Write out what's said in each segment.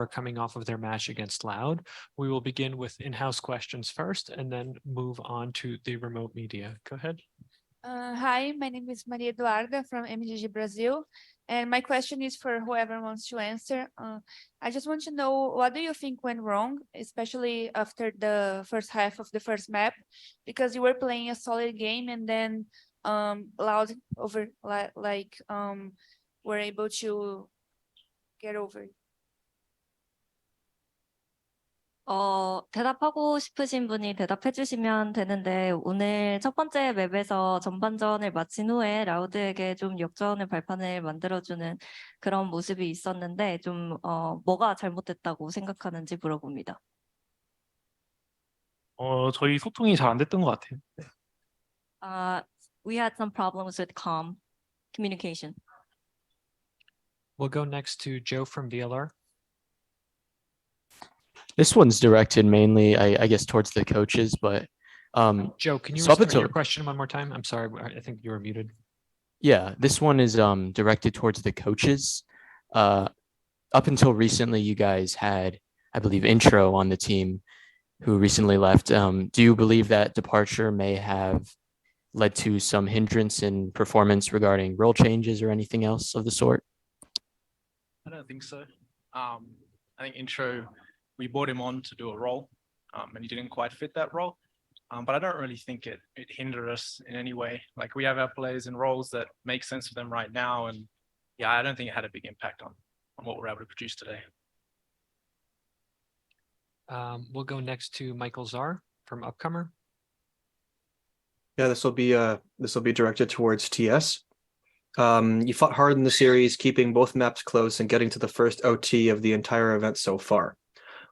are coming off of their match against Loud. We will begin with in-house questions first and then move on to the remote media. Go ahead. Hi, my name is Maria Eduarda from MGG Brazil, and my question is for whoever wants to answer. I just want to know, what do you think went wrong, especially after the first half of the first map, because you were playing a solid game and then Loud were able to get over it. 대답하고 싶으신 분이 대답해 주시면 되는데, 오늘 첫 번째 맵에서 전반전을 마친 후에 라우드에게 좀 역전의 발판을 만들어주는 그런 모습이 있었는데, 좀 뭐가 잘못됐다고 생각하는지 물어봅니다. 저희 소통이 잘 안 됐던 것 같아요. We had some problems with communication. We'll go next to Joe from VLR. This one's directed mainly, I guess, towards the coaches, but Joe, can you so restate your question one more time? I'm sorry, I think you were muted. Yeah, this one is directed towards the coaches. Up until recently, you guys had, I believe, Intro on the team who recently left. Do you believe that departure may have led to some hindrance in performance regarding role changes or anything else of the sort? I don't think so. I think Intro, we brought him on to do a role, and he didn't quite fit that role. But I don't really think it hindered us in any way. Like, we have our players in roles that make sense for them right now, and yeah, I don't think it had a big impact on what we're able to produce today. We'll go next to Michael Czar from Upcomer. Yeah, this will be directed towards TS. You fought hard in the series, keeping both maps close and getting to the first OT of the entire event so far.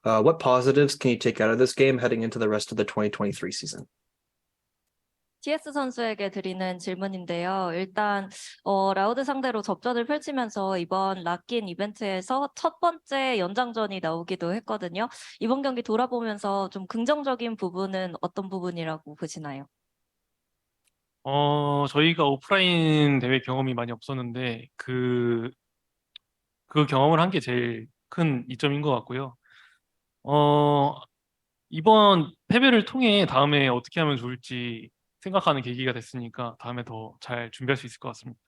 What positives can you take out of this game heading into the rest of the 2023 season? TS 선수에게 드리는 질문인데요. 일단 라우드 상대로 접전을 펼치면서 이번 락인 이벤트에서 첫 번째 연장전이 나오기도 했거든요. 이번 경기 돌아보면서 좀 긍정적인 부분은 어떤 부분이라고 보시나요? 저희가 오프라인 대회 경험이 많이 없었는데 그 경험을 한 게 제일 큰 이점인 것 같고요. 이번 패배를 통해 다음에 어떻게 하면 좋을지 생각하는 계기가 됐으니까 다음에 더 잘 준비할 수 있을 것 같습니다.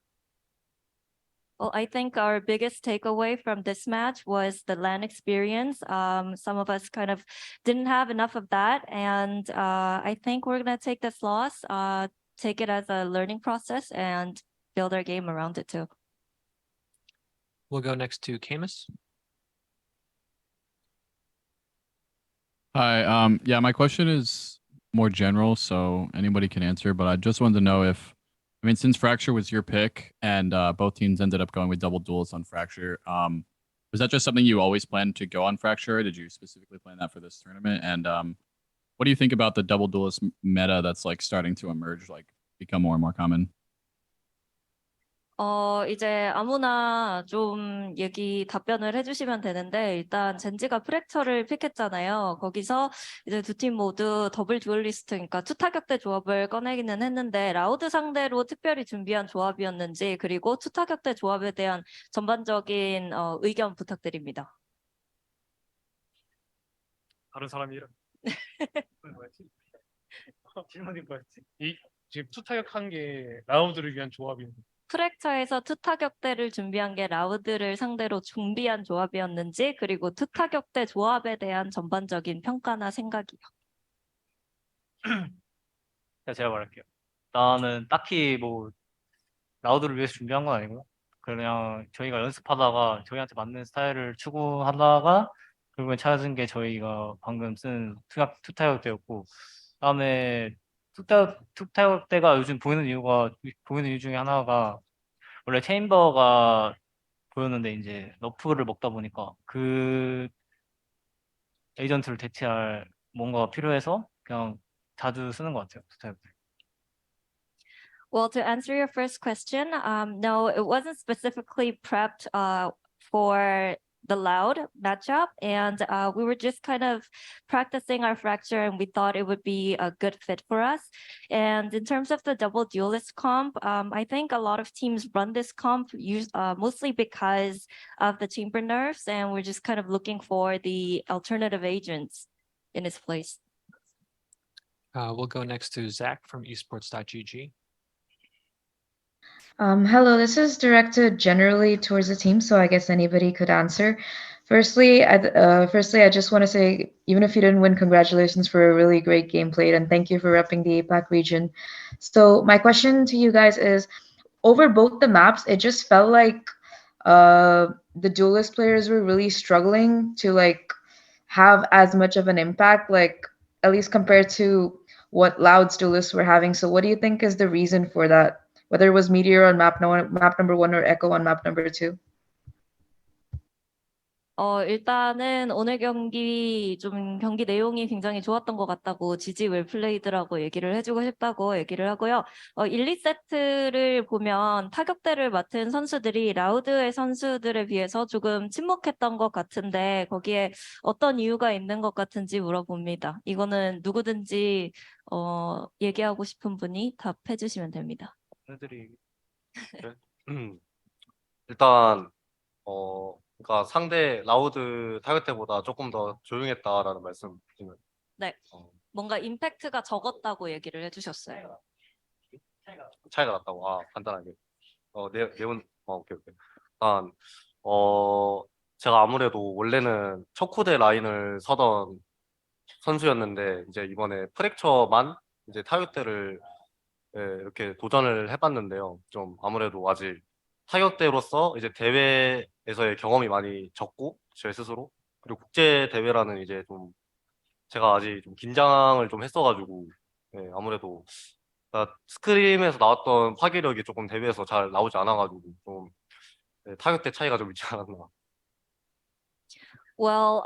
Well, I think our biggest takeaway from this match was the LAN experience. Some of us kind of didn't have enough of that, and I think we're going to take this loss, take it as a learning process, and build our game around it too. We'll go next to Camus. Hi, yeah, my question is more general, so anybody can answer, but I just wanted to know if, I mean, since Fracture was your pick and both teams ended up going with double duels on Fracture, was that just something you always planned to go on Fracture, or did you specifically plan that for this tournament? And what do you think about the double duelist meta that's like starting to emerge, like become more and more common? 이제 아무나 좀 답변을 해주시면 되는데, 일단 젠지가 프랙처를 픽했잖아요. 거기서 이제 두 팀 모두 더블 듀얼리스트, 그러니까 투타격대 조합을 꺼내기는 했는데, 라우드 상대로 특별히 준비한 조합이었는지, 그리고 투타격대 조합에 대한 전반적인 의견 부탁드립니다. 다른 사람이랑 질문이 뭐였지? 지금 투타격한 게 라우드를 위한 조합인데. 프랙처에서 투타격대를 준비한 게 라우드를 상대로 준비한 조합이었는지, 그리고 투타격대 조합에 대한 전반적인 평가나 생각이요. 제가 말할게요. 나는 딱히 뭐 라우드를 위해서 준비한 건 아니고요. 그냥 저희가 연습하다가 저희한테 맞는 스타일을 추구하다가 결국엔 찾은 게 저희가 방금 쓴 투타격대였고, 그다음에 투타격대가 요즘 보이는 이유 중에 하나가, 원래 체인버가 보였는데 이제 너프를 먹다 보니까 그 에이전트를 대체할 뭔가가 필요해서 그냥 자주 쓰는 것 같아요, 투타격대. Well, to answer your first question, no, it wasn't specifically prepped for the Loud matchup, and we were just kind of practicing our fracture, and we thought it would be a good fit for us. And in terms of the double duelist comp, I think a lot of teams run this comp mostly because of the chamber nerfs, and we're just kind of looking for the alternative agents in its place. We'll go next to Zach from esports.gg. Hello, this is directed generally towards the team, so I guess anybody could answer. Firstly, I just want to say, even if you didn't win, congratulations for a really great game played, and thank you for repping the APAC region. So my question to you guys is, over both the maps, it just felt like the duelist players were really struggling to like have as much of an impact, like at least compared to what Loud's duelists were having. So what do you think is the reason for that? Whether it was Meteor on map number 1 or Echo on map number 2? 일단은 오늘 경기 경기 내용이 굉장히 좋았던 것 같다고 GG 웰 플레이드라고 얘기를 해주고 싶다고 얘기를 하고요. 1, 2세트를 보면 타격대를 맡은 선수들이 라우드의 선수들에 비해서 조금 침묵했던 것 같은데 거기에 어떤 이유가 있는 것 같은지 물어봅니다. 이거는 누구든지 얘기하고 싶은 분이 답해 주시면 됩니다. 애들이 일단 그러니까 상대 라우드 타격 때보다 조금 더 조용했다라는 말씀드리면 네, 뭔가 임팩트가 적었다고 얘기를 해주셨어요. 차이가 났다고. 간단하게 내용 오케이. 일단 제가 아무래도 원래는 척후대 라인을 서던 선수였는데 이제 이번에 프랙처만 이제 타격대를 이렇게 도전을 해봤는데요. 좀 아무래도 아직 타격대로서 이제 대회에서의 경험이 많이 적고 제 스스로, 그리고 국제 대회라는 이제 좀 제가 아직 좀 긴장을 좀 했어가지고 아무래도 스크림에서 나왔던 파괴력이 조금 대회에서 잘 나오지 않아가지고 좀 타격대 차이가 좀 있지 않았나. Well,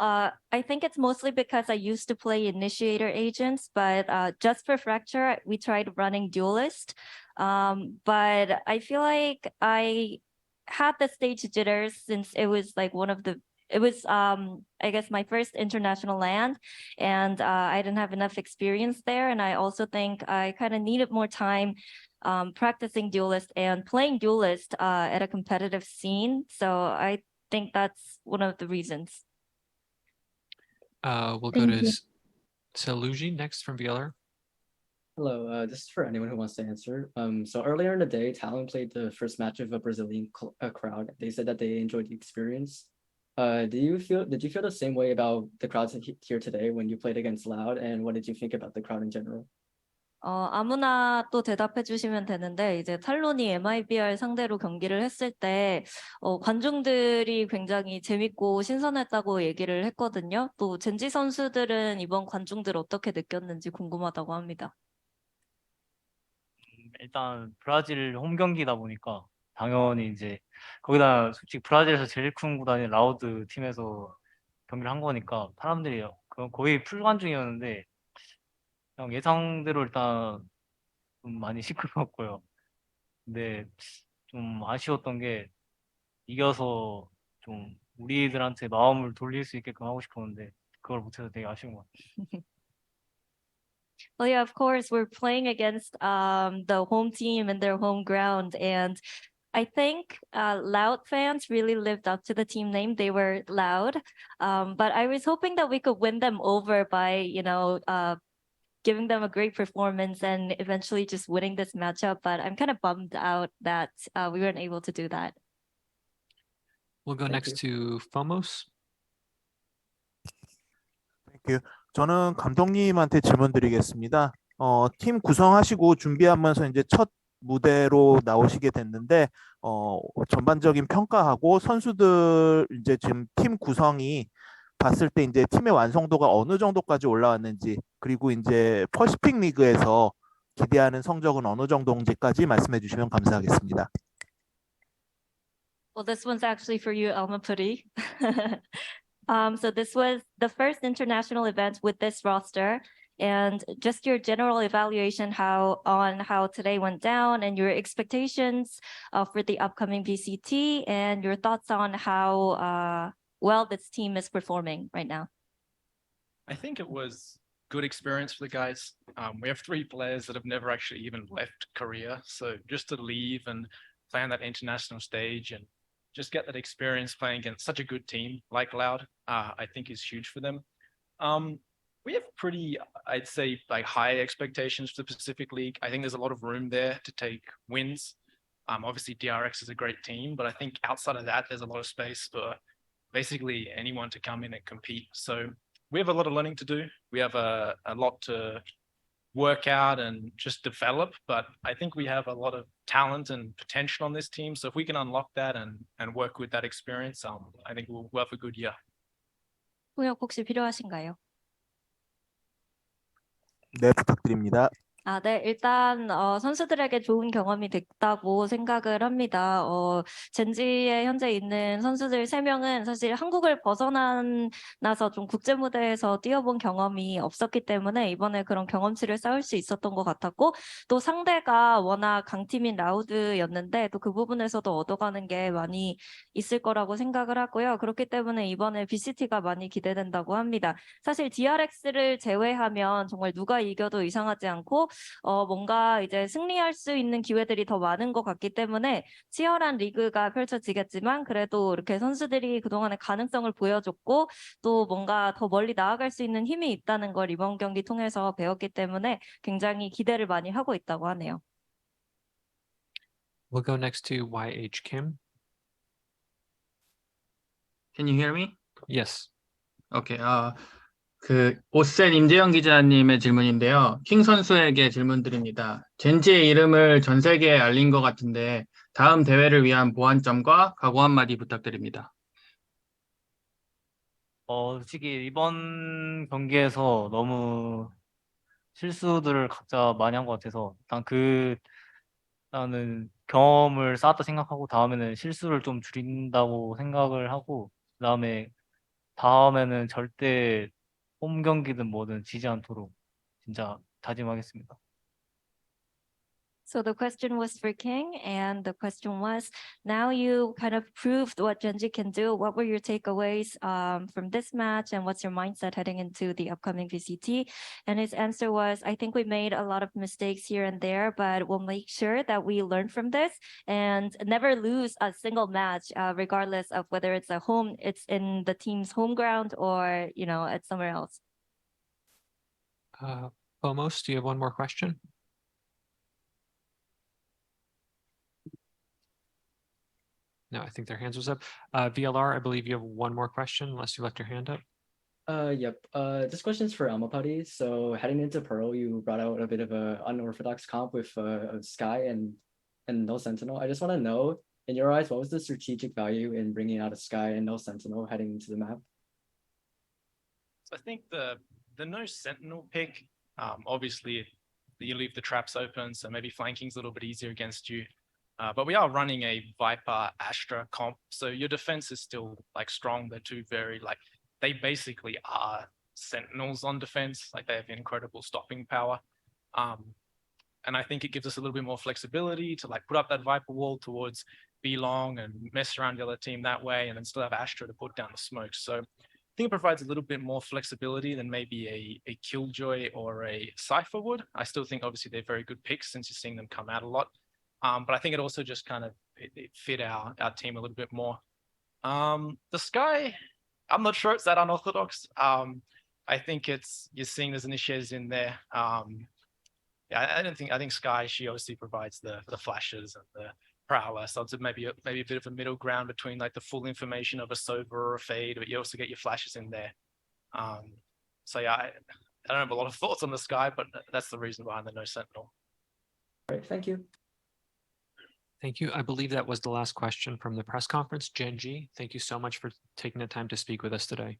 I think it's mostly because I used to play initiator agents, but just for Fracture, we tried running duelist. But I feel like I had the stage jitters since it was like I guess my first international LAN, and I didn't have enough experience there. And I also think I kind of needed more time practicing duelist and playing duelist at a competitive scene. So I think that's one of the reasons. We'll go to Saluji next from VLR. Hello, this is for anyone who wants to answer. So earlier in the day, Talon played the first match of a Brazilian crowd. They said that they enjoyed the experience. Did you feel the same way about the crowds here today when you played against Loud? And what did you think about the crowd in general? 아무나 또 대답해 주시면 되는데 이제 탈론이 MIBR 상대로 경기를 했을 때 관중들이 굉장히 재밌고 신선했다고 얘기를 했거든요. 또 젠지 선수들은 이번 관중들 어떻게 느꼈는지 궁금하다고 합니다. 일단 브라질 홈 경기다 보니까 당연히 이제 거기다 솔직히 브라질에서 제일 큰 구단인 라우드 팀에서 경기를 한 거니까 사람들이 거의 풀 관중이었는데 그냥 예상대로 일단 좀 많이 시끄러웠고요. 근데 좀 아쉬웠던 게 이겨서 좀 우리들한테 마음을 돌릴 수 있게끔 하고 싶었는데 그걸 못해서 되게 아쉬운 것 같아요. Well, yeah, of course, we're playing against the home team and their home ground, and I think Loud fans really lived up to the team name. They were loud, but I was hoping that we could win them over by, giving them a great performance and eventually just winning this matchup. But I'm kind of bummed out that we weren't able to do that. We'll go next to Fomos. Thank you. 저는 감독님한테 질문 드리겠습니다. 팀 구성하시고 준비하면서 이제 첫 무대로 나오시게 됐는데 전반적인 평가하고 선수들 이제 지금 팀 구성이 봤을 때 이제 팀의 완성도가 어느 정도까지 올라왔는지, 그리고 이제 퍼시픽 리그에서 기대하는 성적은 어느 정도인지까지 말씀해 주시면 감사하겠습니다. Well, this one's actually for you, Alma Puri. So this was the first international event with this roster, and just your general evaluation on how today went down and your expectations for the upcoming VCT and your thoughts on how well this team is performing right now? I think it was good experience for the guys. We have 3 players that have never actually even left Korea. So just to leave and play on that international stage and just get that experience playing against such a good team like Loud, I think is huge for them. We have pretty, I'd say, like high expectations for the Pacific League. I think there's a lot of room there to take wins. Obviously DRX is a great team, but I think outside of that, there's a lot of space for basically anyone to come in and compete. So we have a lot of learning to do. We have a lot to work out and just develop, but I think we have a lot of talent and potential on this team. So if we can unlock that and work with that experience, I think we'll have a good year. 통역 혹시 필요하신가요? 네, 부탁드립니다. 네, 일단 선수들에게 좋은 경험이 됐다고 생각을 합니다. 젠지에 현재 있는 선수들 3명은 사실 한국을 벗어나서 좀 국제 무대에서 뛰어본 경험이 없었기 때문에 이번에 그런 경험치를 쌓을 수 있었던 것 같았고, 또 상대가 워낙 강팀인 라우드였는데 또 그 부분에서도 얻어가는 게 많이 있을 거라고 생각을 하고요. 그렇기 때문에 이번에 VCT가 많이 기대된다고 합니다. 사실 DRX를 제외하면 정말 누가 이겨도 이상하지 않고 뭔가 이제 승리할 수 있는 기회들이 더 많은 것 같기 때문에 치열한 리그가 펼쳐지겠지만 그래도 이렇게 선수들이 그동안의 가능성을 보여줬고 또 뭔가 더 멀리 나아갈 수 있는 힘이 있다는 걸 이번 경기 통해서 배웠기 때문에 굉장히 기대를 많이 하고 있다고 하네요. We'll go next to YH Kim. Can you hear me? Yes. Okay. 그 오센 임재영 기자님의 질문인데요. 킹 선수에게 질문 드립니다. 젠지의 이름을 전 세계에 알린 것 같은데 다음 대회를 위한 보완점과 각오 한마디 부탁드립니다. 솔직히 이번 경기에서 너무 실수들을 각자 많이 한 것 같아서 나는 경험을 쌓았다 생각하고 다음에는 실수를 좀 줄인다고 생각을 하고 다음에는 절대 홈 경기든 뭐든 지지 않도록 진짜 다짐하겠습니다. So the question was for King, and the question was, now you kind of proved what Gen.G can do. What were your takeaways from this match, and what's your mindset heading into the upcoming VCT? And his answer was, I think we made a lot of mistakes here and there, but we'll make sure that we learn from this and never lose a single match, regardless of whether it's in the team's home ground or, it's somewhere else. Pomos, do you have one more question? No, I think their hands was up. VLR, I believe you have one more question, unless you left your hand up. Yep. This question's for Amapati. So heading into Pearl, you brought out a bit of an unorthodox comp with Sky and No Sentinel. I just want to know, in your eyes, what was the strategic value in bringing out a Sky and No Sentinel heading into the map? So I think the No Sentinel pick, obviously you leave the traps open, so maybe flanking's a little bit easier against you. But we are running a Viper Astra comp, so your defense is still like strong. They're two very they basically are sentinels on defense. Like they have incredible stopping power. And I think it gives us a little bit more flexibility to put up that Viper wall towards B long and mess around the other team that way, and then still have Astra to put down the smoke. So I think it provides a little bit more flexibility than maybe a Killjoy or a Cypher would. I still think obviously they're very good picks since you're seeing them come out a lot. But I think it also just kind of it fit our team a little bit more. The Sky, I'm not sure it's that unorthodox. I think you're seeing there's initiators in there. I think Sky, she obviously provides the flashes and the prowler. So it's maybe a bit of a middle ground between the full information of a Sova or a Fade, but you also get your flashes in there. So yeah, I don't have a lot of thoughts on the Sky, but that's the reason behind the No Sentinel. All right, thank you. Thank you. I believe that was the last question from the press conference. Gen.G, thank you so much for taking the time to speak with us today.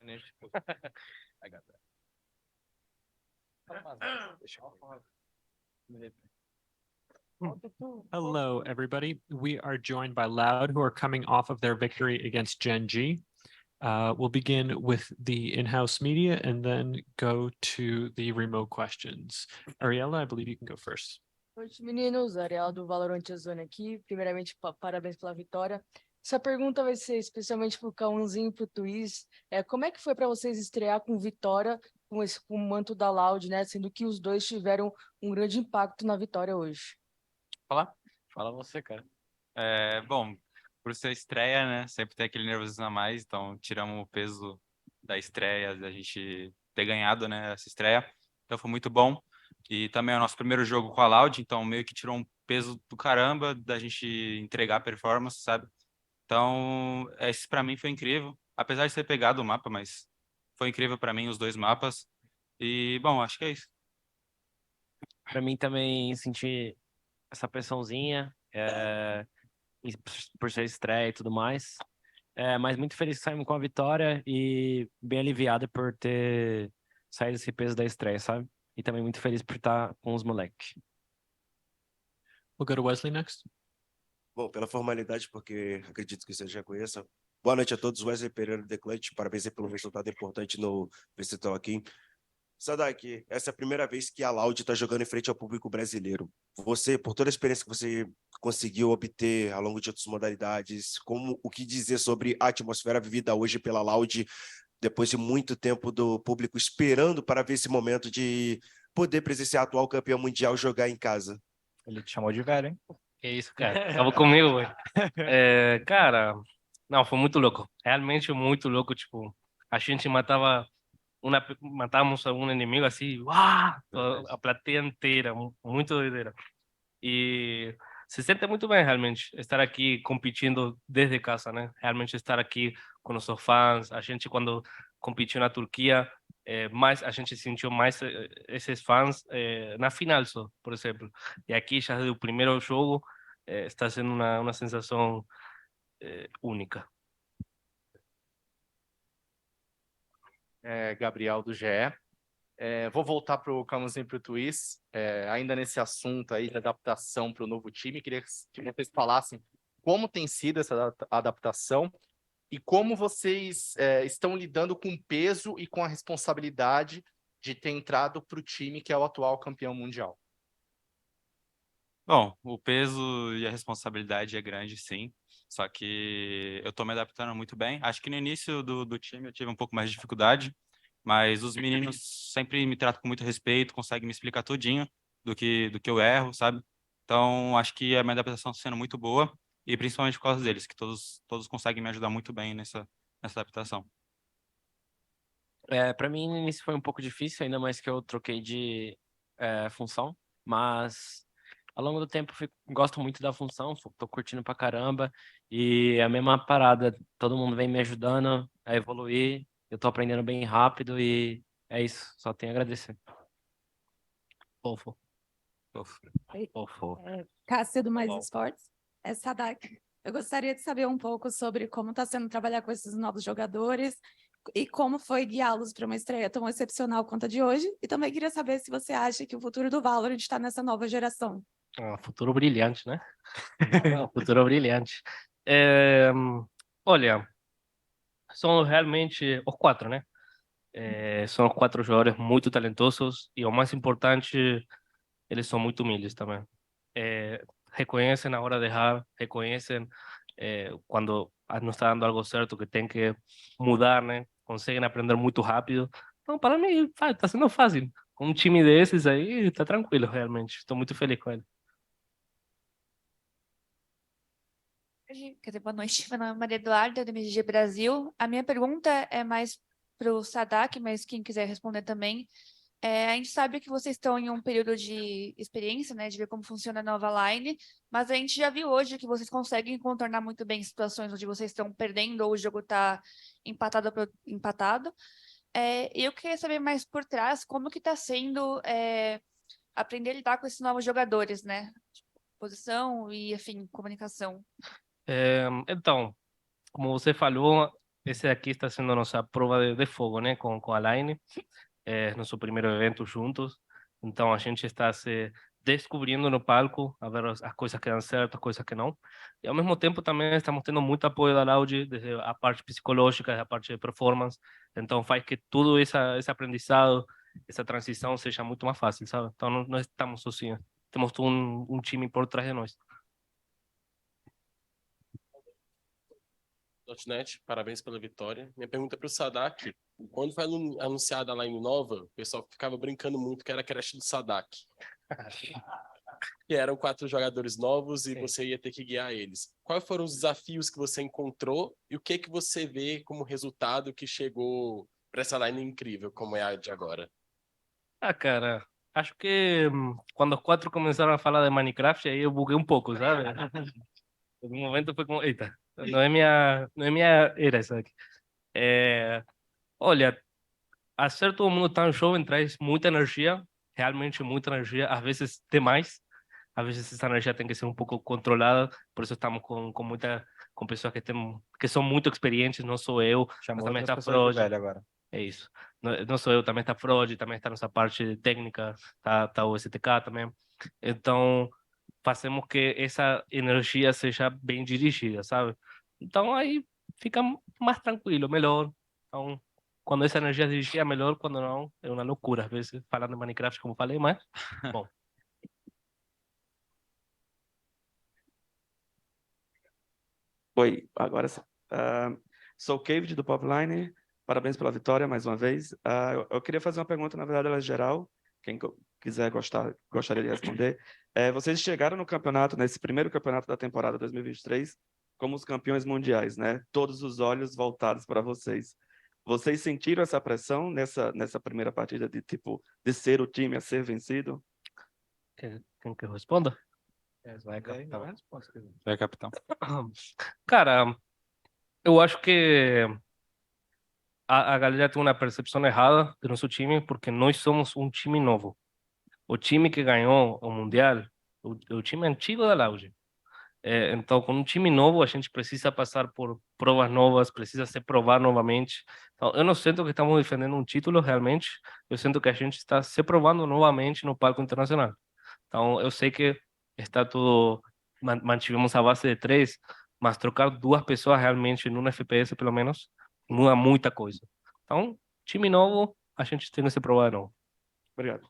I got that. Hello, everybody. We are joined by Loud, who are coming off of their victory against Gen.G. We'll begin with the in-house media and then go to the remote questions. Ariella, I believe you can go first. Boa noite, meninos. Ariel do Valorant Zone aqui. Primeiramente, parabéns pela vitória. Essa pergunta vai ser especialmente para o Cauãzinho e para o Twiz. Como é que foi para vocês estrear com vitória, com o manto da Loud, né? Sendo que os dois tiveram um grande impacto na vitória hoje. Fala você, cara. Bom, por ser estreia, né? Sempre tem aquele nervosismo a mais, então tiramos o peso da estreia, da gente ter ganhado, né? Essa estreia. Então foi muito bom. E também é o nosso primeiro jogo com a Loud, então meio que tirou um peso do caramba da gente entregar a performance, sabe? Então, esse para mim foi incrível. Apesar de ter pegado o mapa, mas foi incrível para mim os dois mapas. E, bom, acho que é isso. Para mim também senti essa pressãozinha, por ser estreia e tudo mais. Mas muito feliz que saímos com a vitória e bem aliviado por ter saído esse peso da estreia, sabe? E também muito feliz por estar com os moleques. We'll go to Wesley next. Bom, pela formalidade, porque acredito que você já conheça. Boa noite a todos, Wesley Pereira do The Clutch. Parabéns aí pelo resultado importante no VCT aqui. Sadak, essa é a primeira vez que a Loud está jogando em frente ao público brasileiro. Você, por toda a experiência que você conseguiu obter ao longo de outras modalidades, o que dizer sobre a atmosfera vivida hoje pela Loud, depois de muito tempo do público esperando para ver esse momento de poder presenciar o atual campeão mundial jogar em casa? Ele te chamou de velho, hein? Que isso, cara. Tava comigo hoje. Cara, não, foi muito louco. Realmente muito louco, tipo, a gente matávamos um inimigo assim, a plateia inteira, muito doideira. E se sente muito bem, realmente, estar aqui competindo desde casa, né? Realmente estar aqui com nossos fãs. A gente, quando competiu na Turquia, a gente sentiu mais esses fãs na final só, por exemplo. E aqui, já do primeiro jogo, está sendo uma sensação única. Gabriel do GE. Vou voltar para o Camusim e para o Twiz, ainda nesse assunto aí de adaptação para o novo time. Queria que vocês falassem como tem sido essa adaptação e como vocês estão lidando com o peso e com a responsabilidade de ter entrado para o time que é o atual campeão mundial. Bom, o peso e a responsabilidade é grande, sim. Só que eu tô me adaptando muito bem. Acho que no início do time eu tive um pouco mais de dificuldade, mas os meninos sempre me tratam com muito respeito, conseguem me explicar tudinho do que eu erro, sabe? Então, acho que a minha adaptação está sendo muito boa, e principalmente por causa deles, que todos conseguem me ajudar muito bem nessa adaptação. Para mim, no início foi um pouco difícil, ainda mais que eu troquei de função, mas ao longo do tempo gosto muito da função, tô curtindo pra caramba, e é a mesma parada, todo mundo vem me ajudando a evoluir, eu tô aprendendo bem rápido e é isso, só tenho a agradecer. Fofo. Cássia do Mais Esportes. Sadak, eu gostaria de saber um pouco sobre como está sendo trabalhar com esses novos jogadores e como foi guiá-los para uma estreia tão excepcional quanto a de hoje. E também queria saber se você acha que o futuro do Valorant está nessa nova geração. Futuro brilhante, né? Futuro brilhante. Olha, são realmente os quatro, né? São 4 jogadores muito talentosos e o mais importante, eles são muito humildes também. Reconhecem na hora de errar, reconhecem quando não está dando algo certo que tem que mudar, né? Conseguem aprender muito rápido. Então, para mim, está sendo fácil. Com um time desses aí, tá tranquilo, realmente. Estou muito feliz com ele. Quer dizer, boa noite, meu nome é Maria Eduarda, do MGG Brasil. A minha pergunta é mais para o Sadak, mas quem quiser responder também. A gente sabe que vocês estão em um período de experiência, né, de ver como funciona a nova line, mas a gente já viu hoje que vocês conseguem contornar muito bem situações onde vocês estão perdendo ou o jogo está empatado. E eu queria saber mais por trás como que está sendo aprender a lidar com esses novos jogadores, né? Tipo, posição e, enfim, comunicação. Então, como você falou, esse aqui está sendo a nossa prova de fogo, né? Com a Line. É nosso primeiro evento juntos. Então a gente está se descobrindo no palco, a ver as coisas que dão certo, as coisas que não. E ao mesmo tempo também estamos tendo muito apoio da Loud, desde a parte psicológica, a parte de performance. Então faz que tudo esse aprendizado, essa transição seja muito mais fácil, sabe? Então não estamos sozinhos. Temos todo um time por trás de nós. .NET, parabéns pela vitória. Minha pergunta é para o Sadak. Quando foi anunciada a line nova, o pessoal ficava brincando muito que era a creche do Sadak. Que eram 4 jogadores novos e você ia ter que guiar eles. Quais foram os desafios que você encontrou e o que você vê como resultado que chegou para essa line incrível como é a de agora? Cara, acho que quando os 4 começaram a falar de Minecraft, aí eu buguei um pouco, sabe? Em um momento foi como, eita, não é minha era isso aqui. Olha, hacer todo mundo estar jovem traz muita energia, realmente muita energia, às vezes demais. Às vezes essa energia tem que ser um pouco controlada, por isso estamos com pessoas que são muito experientes, não sou eu, mas Chamou também outras está pessoas de Frode. velho agora. É isso. Não sou eu, também está Frode, também está nossa parte técnica, tá o STK também. Então, fazemos que essa energia seja bem dirigida, sabe? Então aí fica mais tranquilo, melhor. Então, quando essa energia é dirigida, é melhor, quando não, é uma loucura. Às vezes, falando de Minecraft, como falei, mas, bom. Oi, agora sim. Sou o Caved do Popline. Parabéns pela vitória mais uma vez. Eu queria fazer uma pergunta, na verdade, ela é geral. Quem quiser gostaria de responder. Vocês chegaram no campeonato, nesse primeiro campeonato da temporada 2023, como os campeões mundiais, né? Todos os olhos voltados para vocês. Vocês sentiram essa pressão nessa primeira partida de ser o time a ser vencido? Quem que responda? Vai, capitão. Vai, capitão. Cara, eu acho que a galera tem uma percepção errada do nosso time, porque nós somos um time novo. O time que ganhou o Mundial, o time antigo da Loud. Então, com um time novo, a gente precisa passar por provas novas, precisa se provar novamente. Então, eu não sinto que estamos defendendo um título realmente, eu sinto que a gente está se provando novamente no palco internacional. Então, eu sei que está tudo, mantivemos a base de 3, mas trocar 2 pessoas realmente num FPS, pelo menos, muda muita coisa. Então, time novo, a gente tem que se provar de novo. Obrigado.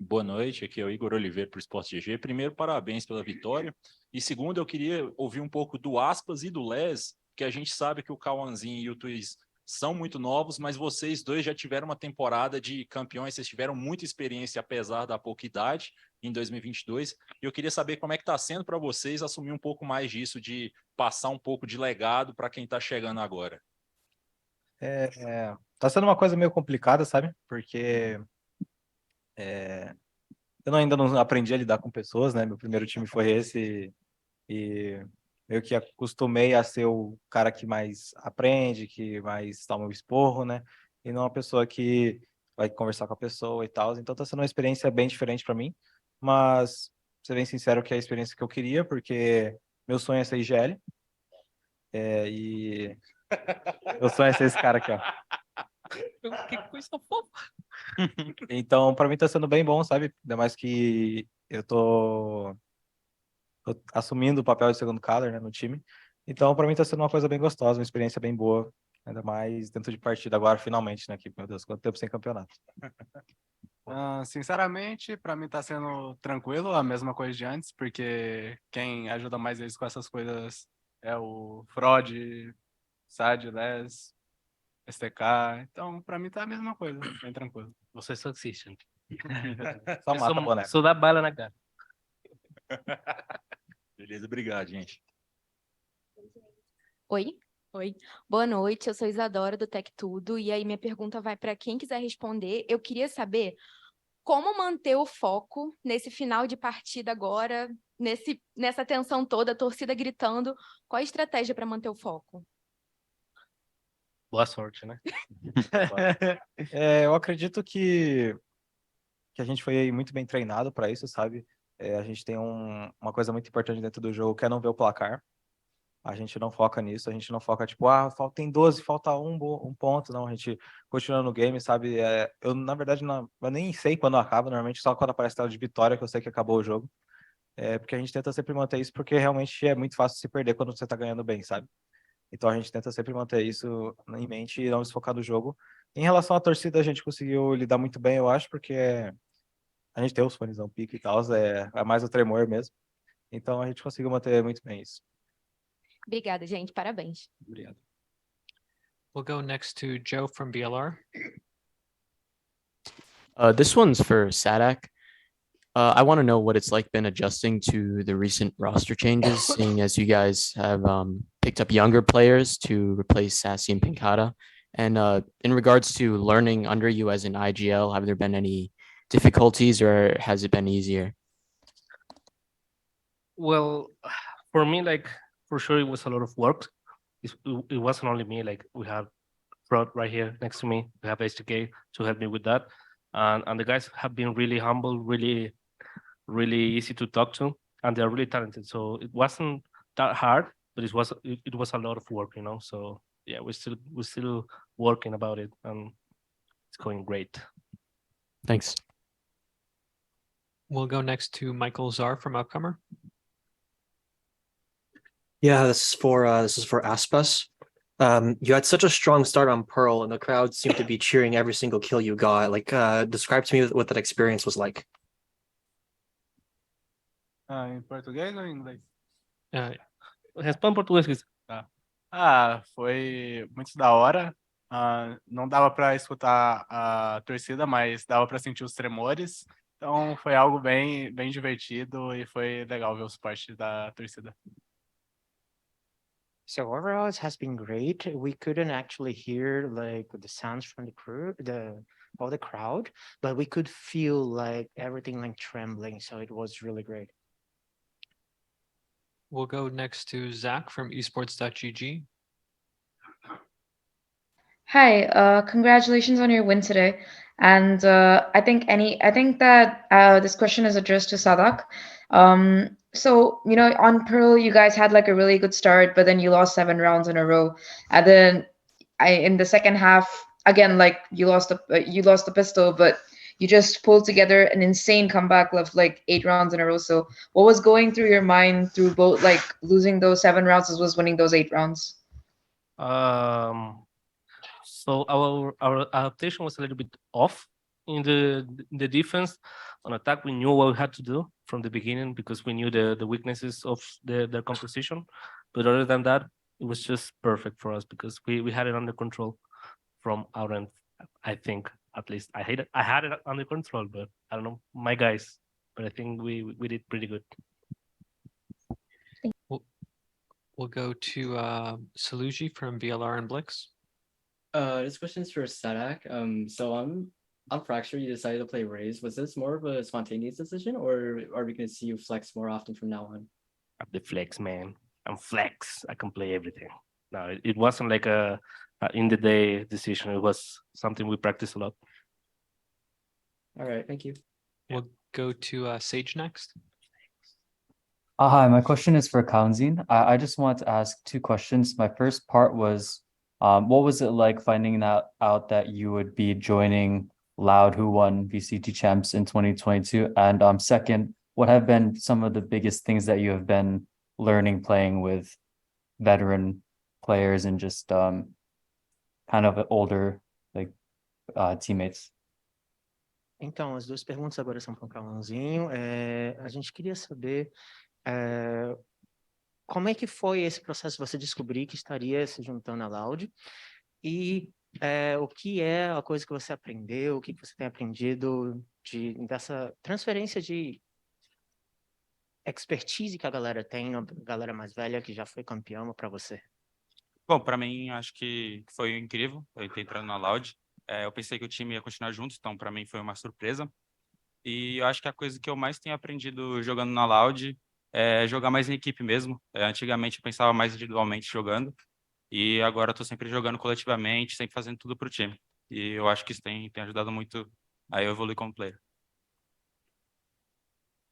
Boa noite, aqui é o Igor Oliveira para o Esporte GG. Primeiro, parabéns pela vitória. E segundo, eu queria ouvir um pouco do Aspas e do Les, que a gente sabe que o Cauãzinho e o Twiz são muito novos, mas vocês dois já tiveram uma temporada de campeões, vocês tiveram muita experiência, apesar da pouca idade, em 2022. E eu queria saber como é que está sendo para vocês assumir um pouco mais disso, de passar um pouco de legado para quem está chegando agora. Tá sendo uma coisa meio complicada, sabe? Porque eu ainda não aprendi a lidar com pessoas, né? Meu primeiro time foi esse e meio que acostumei a ser o cara que mais aprende, que mais toma o esporro, né? E não a pessoa que vai conversar com a pessoa e tal. Então tá sendo uma experiência bem diferente para mim, mas pra ser bem sincero que é a experiência que eu queria, porque meu sonho é ser IGL. E meu sonho é ser esse cara aqui, ó. Que coisa fofa. Então, para mim tá sendo bem bom, sabe? Ainda mais que eu tô assumindo o papel de segundo color, né, no time. Então, para mim tá sendo uma coisa bem gostosa, uma experiência bem boa, ainda mais dentro de partida agora, finalmente, né? Que, meu Deus, quanto tempo sem campeonato. Sinceramente, para mim tá sendo tranquilo, a mesma coisa de antes, porque quem ajuda mais eles com essas coisas é o Frode, Sad, Les, STK. Então, para mim tá a mesma coisa, bem tranquilo. Você só assiste. Só mata boneco. Só dá bala na cara. Beleza, obrigado, gente. Oi? Oi. Boa noite, eu sou Isadora do Tech Tudo, e aí minha pergunta vai para quem quiser responder. Eu queria saber como manter o foco nesse final de partida agora, nessa tensão toda, a torcida gritando. Qual a estratégia para manter o foco? Boa sorte, né? Eu acredito que a gente foi muito bem treinado para isso, sabe? A gente tem uma coisa muito importante dentro do jogo, que é não ver o placar. A gente não foca nisso, a gente não foca tipo, ah, tem 12, falta um ponto, não, a gente continua no game, sabe? Eu, na verdade, eu nem sei quando acaba, normalmente só quando aparece a tela de vitória que eu sei que acabou o jogo. Porque a gente tenta sempre manter isso, porque realmente é muito fácil se perder quando você tá ganhando bem, sabe? Então a gente tenta sempre manter isso em mente e não desfocar do jogo. Em relação à torcida, a gente conseguiu lidar muito bem, eu acho, porque a gente tem os fones, não pique e tal, é mais o tremor mesmo. Então a gente conseguiu manter muito bem isso. Obrigada, gente. Parabéns. Obrigado. We'll go next to Joe from BLR. This one's for Sadak. I want to know what it's like been adjusting to the recent roster changes, seeing as you guys have picked up younger players to replace Sassy and Pinkata. And in regards to learning under you as an IGL, have there been any difficulties or has it been easier? Well, for me, like for sure, it was a lot of work. It wasn't only me. Like we have Rod right here next to me. We have HTK to help me with that, and the guys have been really humble, really easy to talk to, and they're really talented. So it wasn't that hard, but it was a lot of work, you know. So yeah, we're still working about it, and it's going great. Thanks. We'll go next to Michael Czar from Upcomer. Yeah, this is for Aspas. You had such a strong start on Pearl, and the crowd seemed to be cheering every single kill you got. Like, describe to me what that experience was like. Em português ou em inglês? Responde em português, Cris. Tá. Foi muito da hora. Não dava para escutar a torcida, mas dava para sentir os tremores. Então foi algo bem divertido e foi legal ver o suporte da torcida. So overall, it has been great. We couldn't actually hear like the sounds from the crowd, but we could feel like everything like trembling. So it was really great. We'll go next to Zach from esports.gg. Hi, congratulations on your win today. And I think that this question is addressed to Sadak. So, you know, on Pearl, you guys had like a really good start, but then you lost 7 rounds in a row. And then in the second half, again, like you lost the pistol, but you just pulled together an insane comeback of like 8 rounds in a row. So what was going through your mind through both like losing those 7 rounds as well as winning those 8 rounds? So our adaptation was a little bit off in the defense. On attack, we knew what we had to do from the beginning because we knew the weaknesses of their composition. But other than that, it was just perfect for us because we had it under control from our end. I think, at least I had it under control, but I don't know my guys. But I think we did pretty good. We'll go to Saluji from VLR and Blix. This question is for Sadak. So on Fracture, you decided to play Raze. Was this more of a spontaneous decision, or are we going to see you flex more often from now on? I'm the flex, man. I'm flex. I can play everything. No, it wasn't like a in the day decision. It was something we practiced a lot. All right, thank you. We'll go to Sage next. Hi, my question is for Kaunzin. I just want to ask 2 questions. My first part was, what was it like finding out that you would be joining Loud, who won VCT champs in 2022? And second, what have been some of the biggest things that you have been learning playing with veteran players and just kind of older like teammates? Então, as 2 perguntas agora são para o Calãozinho. A gente queria saber como é que foi esse processo de você descobrir que estaria se juntando à Loud e o que é a coisa que você aprendeu, o que você tem aprendido dessa transferência de expertise que a galera tem, a galera mais velha que já foi campeã para você? Bom, para mim, acho que foi incrível eu ter entrado na Loud. Eu pensei que o time ia continuar junto, então para mim foi uma surpresa. E eu acho que a coisa que eu mais tenho aprendido jogando na Loud é jogar mais em equipe mesmo. Antigamente eu pensava mais individualmente jogando, e agora eu tô sempre jogando coletivamente, sempre fazendo tudo pro time. E eu acho que isso tem ajudado muito a eu evoluir como player.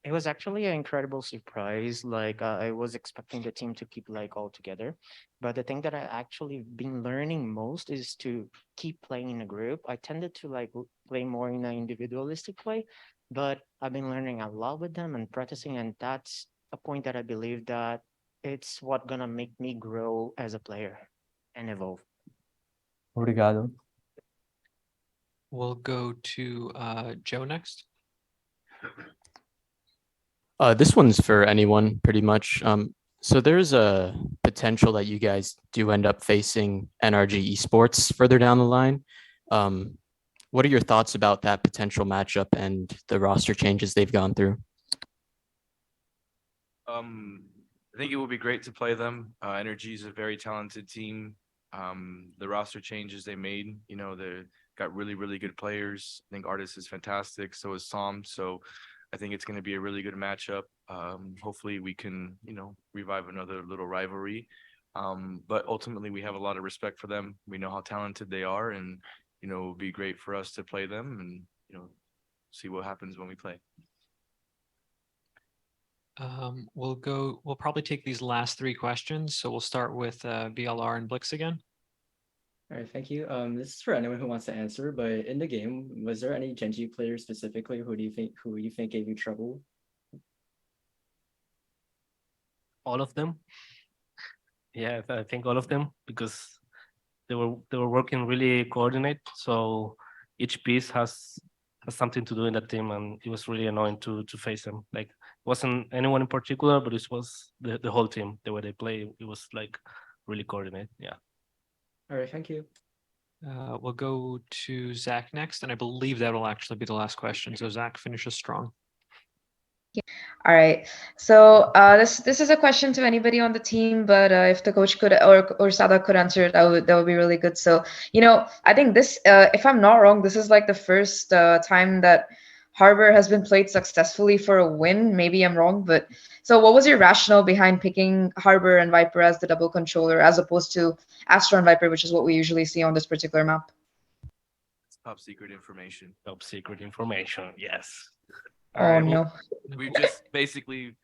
It was actually an incredible surprise. Like I was expecting the team to keep like all together, but the thing that I actually been learning most is to keep playing in a group. I tended to like play more in an individualistic way, but I've been learning a lot with them and practicing, and that's a point that I believe that it's what gonna make me grow as a player and evolve. Obrigado. We'll go to Joe next. This one's for anyone pretty much. So there's a potential that you guys do end up facing NRG esports further down the line. What are your thoughts about that potential matchup and the roster changes they've gone through? I think it will be great to play them. Energy is a very talented team. The roster changes they made, you know, they got really, really good players. I think Artis is fantastic. So is Som. So I think it's going to be a really good matchup. Hopefully we can, you know, revive another little rivalry. But ultimately we have a lot of respect for them. We know how talented they are, and, you know, it will be great for us to play them and, you know, see what happens when we play. We'll probably take these last three questions. So we'll start with BLR and Blix again. All right, thank you. This is for anyone who wants to answer, but in the game, was there any Gen.G players specifically who you think gave you trouble? All of them. Yeah, I think all of them, because they were working really coordinate. So each piece has something to do in that team, and it was really annoying to face them. Like, it wasn't anyone in particular, but it was the whole team. The way they play, it was like really coordinated. Yeah. All right, thank you. We'll go to Zach next, and I believe that will actually be the last question. So Zach finishes strong. All right. So this is a question to anybody on the team, but if the coach could or Sada could answer it, that would be really good. So, you know, I think this, if I'm not wrong, this is like the first time that Harbor has been played successfully for a win. Maybe I'm wrong, but so what was your rationale behind picking Harbor and Viper as the double controller as opposed to Astra and Viper, which is what we usually see on this particular map? It's top secret information. Top secret information. Yes. Oh no. We've just basically,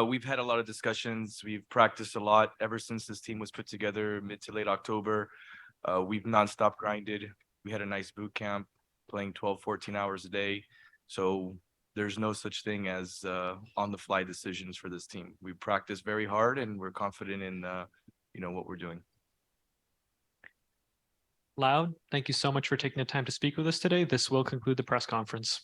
we've had a lot of discussions. We've practiced a lot ever since this team was put together mid to late October. We've nonstop grinded. We had a nice boot camp, playing 12, 14 hours a day. So there's no such thing as on the fly decisions for this team. We practice very hard, and we're confident in, you know, what we're doing. Loud, thank you so much for taking the time to speak with us today. This will conclude the press conference.